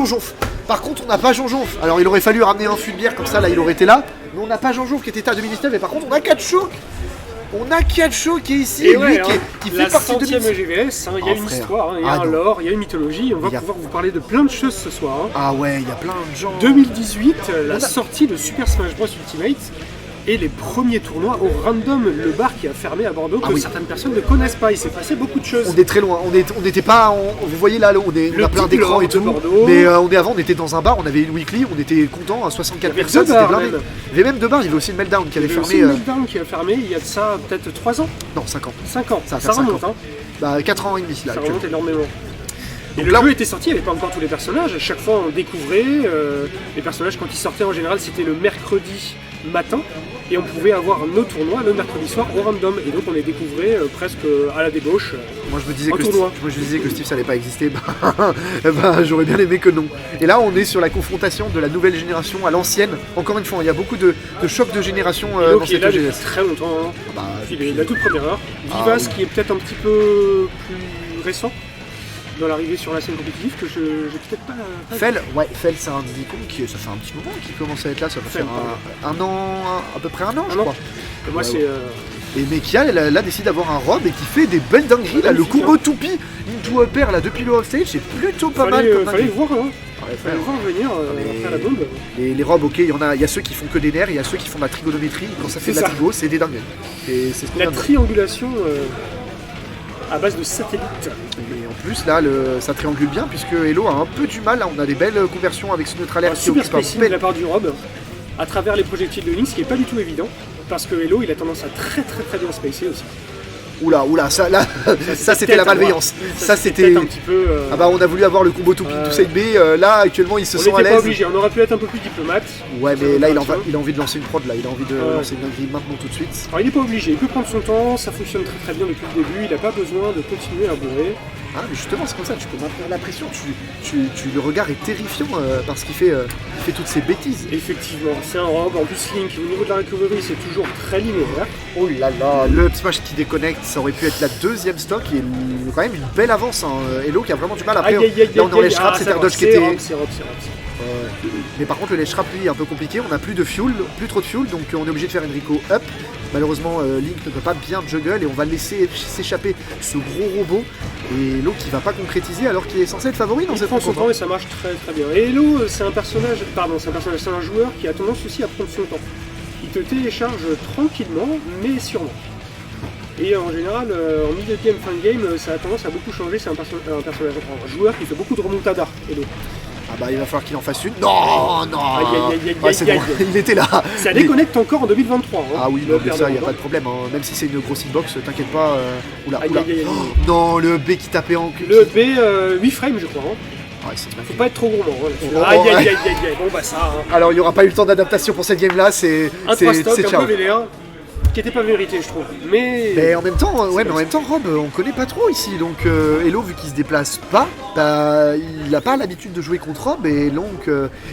Jonjonf. Par contre, on n'a pas Jonjonf. Alors, il aurait fallu ramener un fût de bière comme ça, là, il aurait été là. Mais on n'a pas Jonjonf qui était à 2019. Et par contre, on a Katchok. On a Katchok qui est ici. Et lui, ouais, qui fait partie de 100e EGVS, il y a une histoire, il y a un lore, il y a une mythologie. On va pouvoir vous parler de plein de choses ce soir. Ah ouais, il y a plein de gens. 2018, la sortie de Super Smash Bros Ultimate. Et les premiers tournois au Random, le bar qui a fermé à Bordeaux, que certaines personnes ne connaissent pas. Il s'est passé beaucoup de choses. On est très loin, on n'était pas. Vous voyez là, on a plein d'écrans et tout. Mais avant, on était dans un bar, on avait une weekly, on était content, à 64 personnes, c'était blindé. Il y avait même 2 bars, il y avait aussi le Meltdown qui avait fermé. Le Meltdown qui a fermé il y a de ça peut-être 3 ans. Non, 5 ans. 5 ans, ça remonte. Hein. Bah, 4 ans et demi là. Ça remonte énormément. Et le jeu était sorti, il n'y avait pas encore tous les personnages. À chaque fois, on découvrait les personnages quand ils sortaient. En général, c'était le mercredi matin. Et on pouvait avoir nos tournois le mercredi soir au random. Et donc on les découvrait presque à la débauche. Moi je me disais que Steve ça allait pas exister. J'aurais bien aimé que non. Et là on est sur la confrontation de la nouvelle génération à l'ancienne. Encore une fois, il y a beaucoup de chocs de génération dans cette EGS. Depuis très longtemps. Hein. Il est la toute première heure. Vivas qui est peut-être un petit peu plus récent dans l'arrivée sur la scène compétitive que je peut-être pas. Fel, c'est un icône qui ça fait un petit moment qu'il commence à être là, ça va faire un an, à peu près un an, je crois. Et moi c'est. Et Mekia là décide d'avoir un robe et qui fait des belles dingueries là, le combo toupie into upper là depuis le offstage, c'est plutôt pas mal. Fallait le voir hein. Fallait le voir venir faire la bombe. Les robes, ok, il y a ceux qui font que des nerfs, il y a ceux qui font de la trigonométrie, quand ça fait de la trigo, c'est des dingueries. Et c'est ce qu'on la triangulation à base de satellites. Et en plus là ça triangule bien puisque Hello a un peu du mal, là on a des belles conversions avec ce neutre alert qui occupe spécial de la part du Rob à travers les projectiles de Lynx, ce qui est pas du tout évident parce que Hello il a tendance à très bien spacer aussi. Oula, ça c'était la malveillance. Ça c'était un petit peu. Ah bah on a voulu avoir le combo toupie tout ça B. Là actuellement ils se sont à l'aise. On pas obligé, on aurait pu être un peu plus diplomate. Ouais mais là il a envie de lancer une prod là, il a envie de lancer une dinguerie maintenant tout de suite. Alors il n'est pas obligé, il peut prendre son temps, ça fonctionne très bien depuis le début, il n'a pas besoin de continuer à bourrer. Ah mais justement c'est comme ça, tu peux maintenir la pression, le regard est terrifiant parce qu'il fait toutes ces bêtises. Effectivement, c'est un robe, en plus Link au niveau de la recovery c'est toujours très linéaire. Oh là là, le up smash qui déconnecte, ça aurait pu être la deuxième stock et quand même une belle avance. Hello qui a vraiment du mal après. Là on est en ledge trap, c'était un dodge qui était. C'est robe. Mais par contre le ledge trap lui est un peu compliqué, on n'a plus trop de fuel, donc on est obligé de faire Enrico up. Malheureusement Link ne peut pas bien juggle et on va laisser s'échapper ce gros robot. Et Hello qui va pas concrétiser alors qu'il est censé être favori dans cette rencontre. Il prend son temps et ça marche très bien. Et Hello c'est un joueur qui a tendance aussi à prendre son temps. Il te télécharge tranquillement mais sûrement. Et en général, en milieu de game, fin de game, ça a tendance à beaucoup changer. C'est un joueur qui fait beaucoup de remontada, Hello. Ah bah il va falloir qu'il en fasse une. Non il était là. Ça déconnecte encore en 2023. Hein, ah oui, non, mais ça, il n'y a pas de problème. Hein. Même si c'est une grosse hitbox, t'inquiète pas. Oula. Non, le B qui tapait en cul. Le B, 8 frames, je crois. Hein. Ouais, faut pas être trop gourmand. Aïe. Bon bah ça. Hein. Alors il n'y aura pas eu le temps d'adaptation pour cette game là. C'est un 3 stock, un peu VD1. Qui n'était pas vérité je trouve. Mais en même temps, Rob, on connaît pas trop ici. Donc Hello vu qu'il se déplace pas, il n'a pas l'habitude de jouer contre Rob. Et donc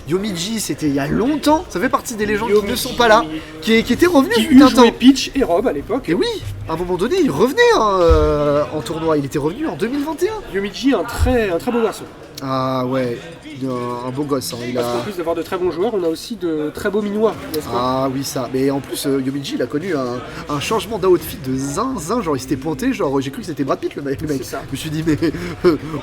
Yomiji c'était il y a longtemps. Ça fait partie des légendes qui ne sont pas là, qui étaient revenus. Qui jouait Peach et Rob à l'époque. Et oui, à un moment donné il revenait en tournoi. Il était revenu en 2021. Yomiji un très beau garçon. Ah ouais, un beau gosse. Hein. Parce qu'en plus d'avoir de très bons joueurs, on a aussi de très beaux minois, n'est-ce pas ? Ah oui, ça. Mais en plus, Yomiji, il a connu un changement d'outfit de zinzin. Genre, il s'était pointé. Genre, j'ai cru que c'était Brad Pitt, le mec. Je me suis dit, mais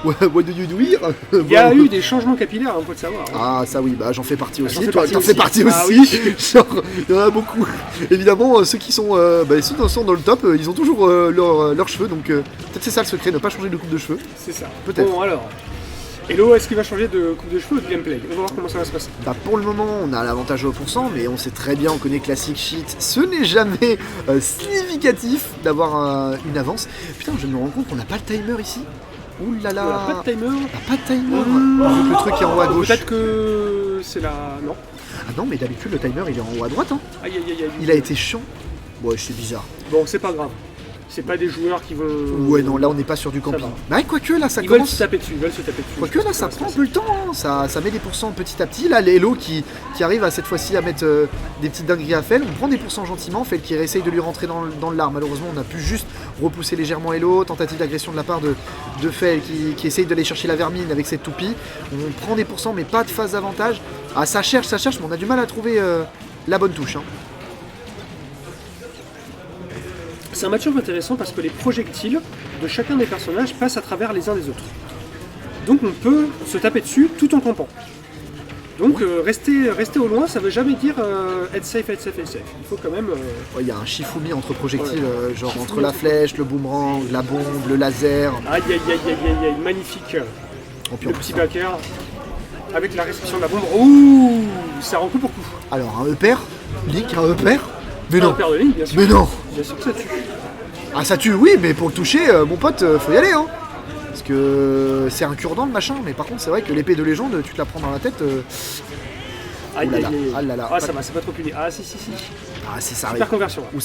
what do you do here ? Il y a eu des changements capillaires, on peut le savoir. Hein. Ah, ça oui, j'en fais partie aussi. Toi, t'en fais partie aussi. Oui. Genre, il y en a beaucoup. Évidemment, ceux qui sont, sont dans le top, ils ont toujours leurs cheveux. Donc, peut-être c'est ça le secret, ne pas changer de coupe de cheveux. C'est ça. Peut-être. Bon, alors. Hello, est-ce qu'il va changer de coupe de cheveux ou de gameplay ? On va voir comment ça va se passer. Pour le moment, on a l'avantage au pourcent, mais on sait très bien, on connaît Classic Sheet. Ce n'est jamais significatif d'avoir une avance. Putain, je me rends compte qu'on n'a pas le timer ici. Ouh là là. On n'a pas de timer. Avec le truc qui est en haut à gauche. Peut-être que c'est la... Non. Ah non, mais d'habitude, le timer, il est en haut à droite. Hein. Aïe. Il a été chiant. Ouais, c'est bizarre. Bon, c'est pas grave. C'est pas des joueurs qui vont... Ouais, non, là on n'est pas sur du camping. va. Bah, quoique là ça Ils veulent commence. se taper dessus, ils veulent se taper dessus. Quoique là ça prend un peu le temps, hein. ça met des pourcents petit à petit. Là, l'Elo qui arrive à cette fois-ci à mettre des petites dingueries à Fel, on prend des pourcents gentiment. Fel qui essaye de lui rentrer dans le lard. Malheureusement, on a pu juste repousser légèrement Elo. Tentative d'agression de la part de Fel qui essaye d'aller chercher la vermine avec cette toupie. On prend des pourcents, mais pas de phase d'avantage. Ah, ça cherche, mais on a du mal à trouver la bonne touche. Hein. C'est un match-up intéressant parce que les projectiles de chacun des personnages passent à travers les uns des autres. Donc on peut se taper dessus tout en campant. Donc rester au loin, ça veut jamais dire être safe. Il faut quand même... Il y a un Shifumi entre projectiles, genre Shifumi entre la flèche, le boomerang, la bombe, le laser. Aïe, magnifique. Oh, puis Le en plus, petit backer avec la restriction de la bombe. Ouh, ça rend coup pour coup. alors un E-pair, Link, un E-pair. Mais Un non, paire de lignes, bien sûr. mais non. Bien sûr que ça tue. Ah ça tue, oui, mais pour le toucher, mon pote, faut y aller, hein. Parce que c'est un cure-dent le machin, mais par contre c'est vrai que l'épée de légende, tu te la prends dans la tête. Aïe, Oh là là, aïe, aïe. ah là là. Ah, ça va, c'est pas trop puni. Ah, si. Ah si ça arrive. Super conversion. Là. Où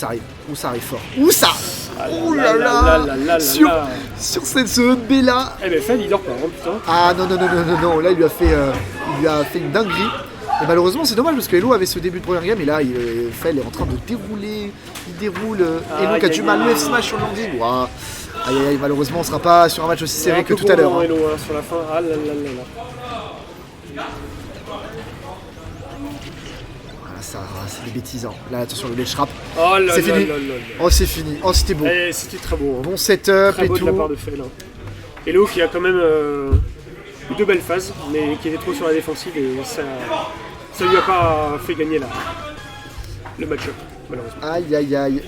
ça arrive fort. Où ça. Oh là là. Sur cette ce B là. Eh ben, Fel, il dort pas, hein, putain. Ah non, là il lui a fait une dinguerie. Et malheureusement c'est dommage parce que Elo avait ce début de première game et là Fel est en train de dérouler, il déroule. Elo qui a du mal le F-smash sur le landing. Ouah. Aïe, malheureusement on sera pas sur un match aussi serré que tout à l'heure. Hein. Elo, hein, sur la fin, ah là. Voilà, ça, c'est des bêtises. Hein. Là attention le ledge trap. Oh là C'est fini. là. Oh c'est fini. Oh c'était beau. Eh, c'était très beau. Hein. Bon setup Très et beau de la part tout. de Fel. Hein. Elo qui a quand même eu deux belles phases, mais qui était trop sur la défensive et ça lui a pas fait gagner le match-up, malheureusement. Aïe.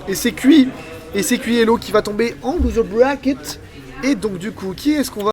Et c'est cuit. Elo qui va tomber en loser bracket. Et donc du coup, qui est-ce qu'on va